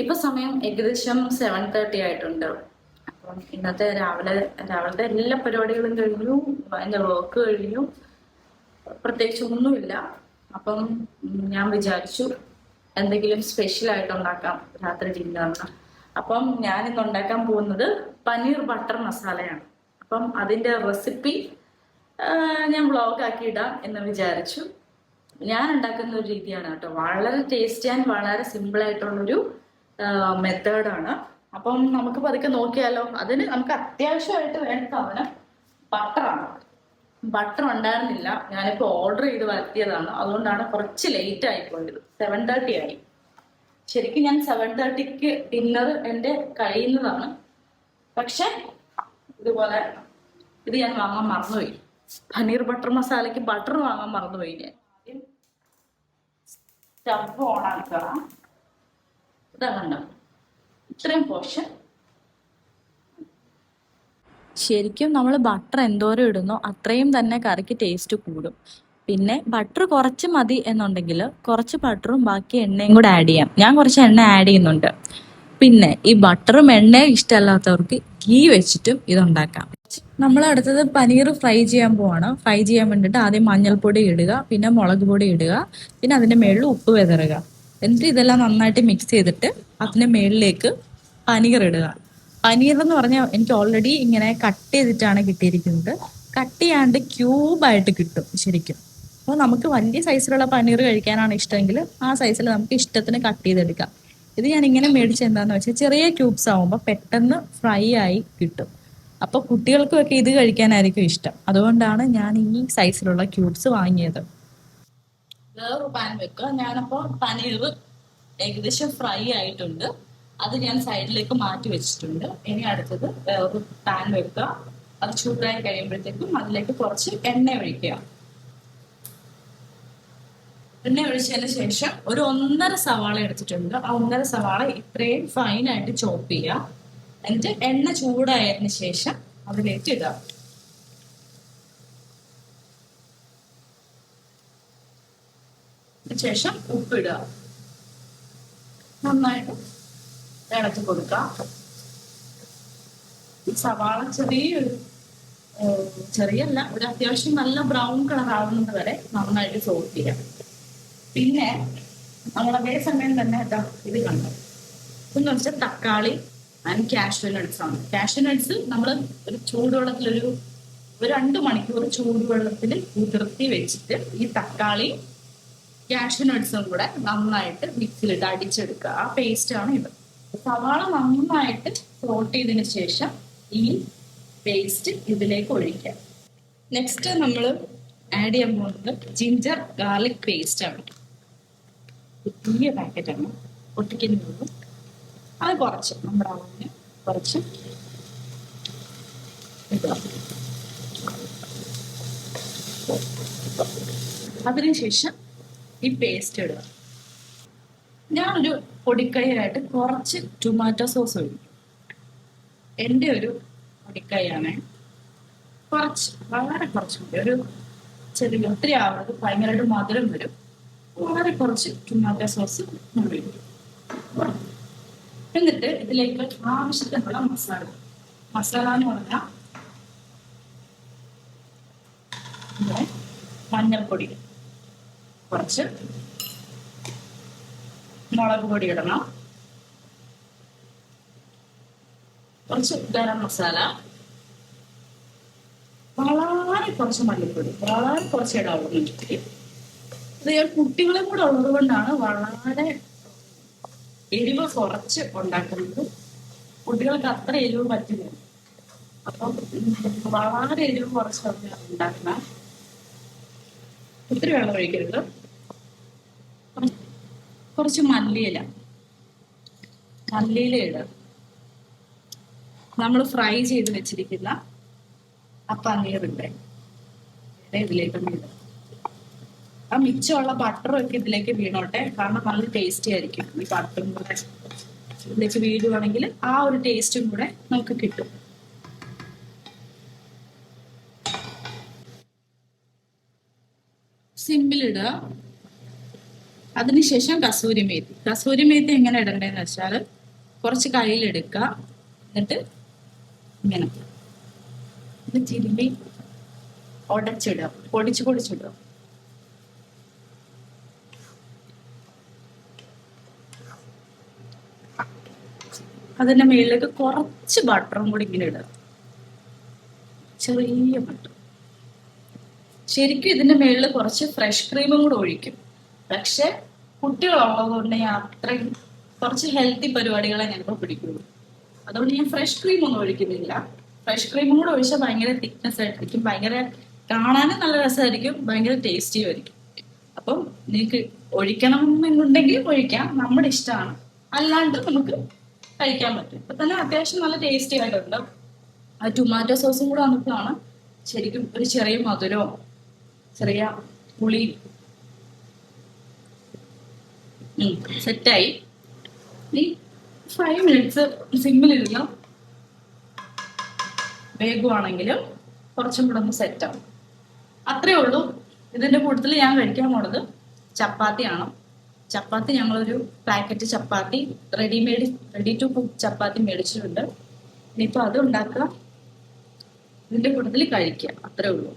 ഇപ്പൊ സമയം ഏകദേശം 7:30 ആയിട്ടുണ്ട്. അപ്പം ഇന്നത്തെ രാവിലത്തെ എല്ലാ പരിപാടികളും കഴിഞ്ഞു. എന്റെ വർക്ക് കഴിഞ്ഞു. പ്രത്യേകിച്ച് ഒന്നുമില്ല. അപ്പം ഞാൻ വിചാരിച്ചു എന്തെങ്കിലും സ്പെഷ്യൽ ആയിട്ട് ഉണ്ടാക്കാം രാത്രി ഡിന്നറിന്. അപ്പം ഞാൻ ഇന്ന് ഉണ്ടാക്കാൻ പോകുന്നത് പനീർ ബട്ടർ മസാലയാണ്. അപ്പം അതിന്റെ റെസിപ്പി ഞാൻ വ്ളോഗ് ആക്കി ഇടാം എന്ന് വിചാരിച്ചു. ഞാൻ ഉണ്ടാക്കുന്ന ഒരു രീതിയാണ് കേട്ടോ. വളരെ ടേസ്റ്റി ആൻഡ് വളരെ സിമ്പിൾ ആയിട്ടുള്ളൊരു മെത്തേഡാണ്. അപ്പം നമുക്ക് പതുക്കെ നോക്കിയാലോ. അതിന് നമുക്ക് അത്യാവശ്യമായിട്ട് വേണ്ട സാധനം ബട്ടറാണ്. ബട്ടർ ഉണ്ടായിരുന്നില്ല, ഞാനിപ്പോൾ ഓർഡർ ചെയ്ത് വരുത്തിയതാണ്. അതുകൊണ്ടാണ് കുറച്ച് ലേറ്റ് ആയിപ്പോയത്. 7:30 ആയി. ശരിക്കും ഞാൻ 7:30ക്ക് ഡിന്നർ എൻ്റെ കഴിയുന്നതാണ്. പക്ഷെ ഇതുപോലെ ഇത് ഞാൻ വാങ്ങാൻ മറന്നുപോയി. പനീർ ബട്ടർ മസാലയ്ക്ക് ബട്ടർ വാങ്ങാൻ മറന്നുപോയി ഞാൻ. സ്റ്റവ് ഓൺ ആക്കുക. ഇതാ കണ്ടോ, ഇത്രയും പോർഷൻ. ശരിക്കും നമ്മൾ ബട്ടർ എന്തോരം ഇടുന്നോ അത്രയും തന്നെ കറിക്ക് ടേസ്റ്റ് കൂടും. പിന്നെ ബട്ടർ കുറച്ച് മതി എന്നുണ്ടെങ്കിൽ കുറച്ച് ബട്ടറും ബാക്കി എണ്ണയും കൂടെ ആഡ് ചെയ്യാം. ഞാൻ കുറച്ച് എണ്ണ ആഡ് ചെയ്യുന്നുണ്ട്. പിന്നെ ഈ ബട്ടറും എണ്ണയും ഇഷ്ടമല്ലാത്തവർക്ക് ഗീ വെച്ചിട്ടും ഇതുണ്ടാക്കാം. നമ്മൾ അടുത്തത് പനീർ ഫ്രൈ ചെയ്യാൻ പോവാണ്. ഫ്രൈ ചെയ്യാൻ വേണ്ടിയിട്ട് ആദ്യം മഞ്ഞൾപ്പൊടി ഇടുക, പിന്നെ മുളക് പൊടി ഇടുക, പിന്നെ അതിന്റെ മേളിൽ ഉപ്പ് വിതറുക. എന്നിട്ട് ഇതെല്ലാം നന്നായിട്ട് മിക്സ് ചെയ്തിട്ട് അതിന്റെ മേളിലേക്ക് പനീർ ഇടുക. പനീർ എന്ന് പറഞ്ഞാൽ എനിക്ക് ഓൾറെഡി ഇങ്ങനെ കട്ട് ചെയ്തിട്ടാണ് കിട്ടിയിരിക്കുന്നത്. കട്ട് ചെയ്യാണ്ട് ക്യൂബായിട്ട് കിട്ടും ശരിക്കും. അപ്പോൾ നമുക്ക് വലിയ സൈസിലുള്ള പനീർ കഴിക്കാനാണ് ഇഷ്ടമെങ്കിൽ ആ സൈസിൽ നമുക്ക് ഇഷ്ടത്തിന് കട്ട് ചെയ്തെടുക്കാം. ഇത് ഞാൻ ഇങ്ങനെ മേടിച്ച് എന്താന്ന് വെച്ചാൽ ചെറിയ ക്യൂബ്സ് ആവുമ്പോൾ പെട്ടെന്ന് ഫ്രൈ ആയി കിട്ടും. അപ്പൊ കുട്ടികൾക്കും ഒക്കെ ഇത് കഴിക്കാനായിരിക്കും ഇഷ്ടം. അതുകൊണ്ടാണ് ഞാൻ ഈ സൈസിലുള്ള ക്യൂബ്സ് വാങ്ങിയത്. വേറൊരു പാൻ വെക്കുക. ഞാനപ്പോ പനീർ ഏകദേശം ഫ്രൈ ആയിട്ടുണ്ട്. അത് ഞാൻ സൈഡിലേക്ക് മാറ്റി വെച്ചിട്ടുണ്ട്. ഇനി അടുത്തത് വേറൊരു പാൻ വെക്കുക. അത് ചൂടായി കഴിയുമ്പോഴത്തേക്കും അതിലേക്ക് കുറച്ച് എണ്ണ ഒഴിക്കുക. എണ്ണ ഒഴിച്ചതിന് ശേഷം ഒരു 1.5 സവാള എടുത്തിട്ടുണ്ട്. ആ 1.5 സവാള ഇത്രയും ഫൈനായിട്ട് ചോപ്പ് ചെയ്യുക. എന്നിട്ട് എണ്ണ ചൂടായതിനു ശേഷം അതിലേക്ക് ഇടുക. ശേഷം ഉപ്പിടുക. നന്നായിട്ട് ഇളക്കി കൊടുക്കുക. സവാള ചെറിയല്ല, ഒരു അത്യാവശ്യം നല്ല ബ്രൗൺ കളർ ആവുന്നത് വരെ നന്നായിട്ട് സോട്ട് ചെയ്യാം. പിന്നെ നമ്മൾ അതേ സമയം തന്നെ ഇത് കണ്ടു എന്ന് വെച്ചാൽ തക്കാളി ആൻഡ് കാഷ്യൂ നട്ട്സ് ആണ്. കാഷ്യൂ നട്ട്സ് നമ്മൾ ഒരു ചൂടുവെള്ളത്തിൽ ഒരു 2 മണിക്കൂർ ചൂടുവെള്ളത്തിൽ കുതിർത്തി വെച്ചിട്ട് ഈ തക്കാളി കാഷ്യൂ നട്ട്സും കൂടെ നന്നായിട്ട് മിക്സിയിലിട്ട് അടിച്ചെടുക്കുക. ആ പേസ്റ്റ് ആണ് ഇത്. സവാള നന്നായിട്ട് സോട്ട് ചെയ്തതിന് ശേഷം ഈ പേസ്റ്റ് ഇതിലേക്ക് ഒഴിക്കാം. നെക്സ്റ്റ് നമ്മൾ ആഡ് ചെയ്യാൻ പോകുന്നത് ജിഞ്ചർ ഗാർലിക് പേസ്റ്റ് ആണ്. വലിയ പാക്കറ്റാണ്, ഒട്ടിക്കുന്നുള്ളൂ. അത് കുറച്ച് നമ്മുടെ അളവിന് കുറച്ച് ഇടുക. അതിനുശേഷം ഈ പേസ്റ്റ് ഇടുക. ഞാനൊരു പൊടിക്കൈയായിട്ട് കുറച്ച് ടൊമാറ്റോ സോസ് ഒഴിക്കും. എൻ്റെ ഒരു പൊടിക്കൈയാണ്. കുറച്ച്, വളരെ കുറച്ച് മതി. ഒരു ചെറിയ, ഒത്തിരി ആവുന്നത് ഭയങ്കരമായിട്ട് മധുരം വരും. വളരെ കുറച്ച് ടൊമാറ്റോ സോസ് ഒഴിക്കും. എന്നിട്ട് ഇതിലേക്ക് ആവശ്യത്തിനുള്ള മസാല എന്ന് പറഞ്ഞാൽ മഞ്ഞൾപ്പൊടി കുറച്ച്, മുളക് പൊടി ഇടണം, കുറച്ച് ഗരം മസാല, വളരെ കുറച്ച് മല്ലിപ്പൊടി, വളരെ കുറച്ച് ഇടാവുള്ളൂ. ഇത് കുട്ടികളും കൂടെ ഉള്ളത് കൊണ്ടാണ് വളരെ എരിവ് കുറച്ച് ഉണ്ടാക്കുന്നത്. കുട്ടികൾക്ക് അത്ര എരിവ് പറ്റില്ല. അപ്പം വളരെ എരിവ് കുറച്ച് ഉണ്ടാക്കണം. ഒത്തിരി വെള്ളം ഒഴിക്കരുത്. കുറച്ച് മല്ലിയില ഇടുക. നമ്മൾ ഫ്രൈ ചെയ്ത് വെച്ചിരിക്കുന്ന ആ പനീറിന്റെ ഇതിലേക്ക് ഇടുക. ആ മിച്ചമുള്ള ബട്ടറും ഒക്കെ ഇതിലേക്ക് വീണോട്ടെ. കാരണം നല്ല ടേസ്റ്റി ആയിരിക്കും. ഈ ബട്ടറും കൂടെ ഇതിലേക്ക് വീഴുവാണെങ്കിൽ ആ ഒരു ടേസ്റ്റും കൂടെ നമുക്ക് കിട്ടും. സിമ്പിളിടുക. അതിനുശേഷം കസൂരി മേത്തി. കസൂരി മേത്തി എങ്ങനെ ഇടണ്ടേന്ന് വെച്ചാൽ കുറച്ച് കയ്യിലെടുക്കുക, എന്നിട്ട് ഇങ്ങനെ ഇത് ചില്ലി ഉടച്ചിടുക, പൊടിച്ചിടുക. അതിന്റെ മേളിലേക്ക് കുറച്ച് ബട്ടറും കൂടി ഇങ്ങനെ ഇടുക, ചെറിയ ബട്ടർ. ശരിക്കും ഇതിന്റെ മേളിൽ കുറച്ച് ഫ്രഷ് ക്രീമും കൂടെ ഒഴിക്കും. പക്ഷെ കുട്ടികളുള്ളത് കൊണ്ട് ഞാൻ അത്രയും കുറച്ച് ഹെൽത്തി പരിപാടികളെ ഞങ്ങൾക്ക് പിടിക്കുള്ളൂ. അതുകൊണ്ട് ഞാൻ ഫ്രഷ് ക്രീം ഒന്നും ഒഴിക്കുന്നില്ല. ഫ്രഷ് ക്രീമും കൂടെ ഒഴിച്ചാൽ ഭയങ്കര തിക്നെസ് ആയിട്ടിരിക്കും, ഭയങ്കര കാണാനും നല്ല രസമായിരിക്കും, ഭയങ്കര ടേസ്റ്റിയും ആയിരിക്കും. അപ്പം നിങ്ങൾക്ക് ഒഴിക്കണം എന്നുണ്ടെങ്കിൽ ഒഴിക്കാം, നമ്മുടെ ഇഷ്ടമാണ്. അല്ലാണ്ട് നമുക്ക് കഴിക്കാൻ പറ്റും. ഇപ്പൊ തന്നെ അത്യാവശ്യം നല്ല ടേസ്റ്റി ആയിട്ടുണ്ട്. ആ ടൊമാറ്റോ സോസും കൂടെ വന്നപ്പോഴാണ് ശരിക്കും ഒരു ചെറിയ മധുരവും ചെറിയ പുളി സെറ്റായി. ഈ 5 മിനിറ്റ്സ് സിമ്മിലിരുന്ന് വേഗമാണെങ്കിലും കുറച്ചും കൂടെ ഒന്ന് സെറ്റാവും. അത്രേ ഉള്ളൂ. ഇതിന്റെ കൂട്ടത്തിൽ ഞാൻ കഴിക്കാൻ പോണത് ചപ്പാത്തിയാണ്. ചപ്പാത്തി ഞങ്ങളൊരു packet chapati ready to cook chapati മേടിച്ചിട്ടുണ്ട്. ഇനിയിപ്പോൾ അത് ഉണ്ടാക്കുക, ഇതിന്റെ കൂട്ടത്തിൽ കഴിക്കുക, അത്രേ ഉള്ളൂ.